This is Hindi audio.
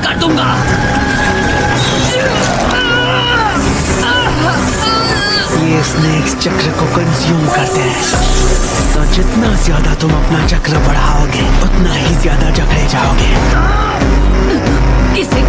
कर दूंगा। ये स्नेक्स चक्र को कंज्यूम करते हैं, तो जितना ज्यादा तुम अपना चक्र बढ़ाओगे उतना ही ज्यादा जकड़े जाओगे। इसे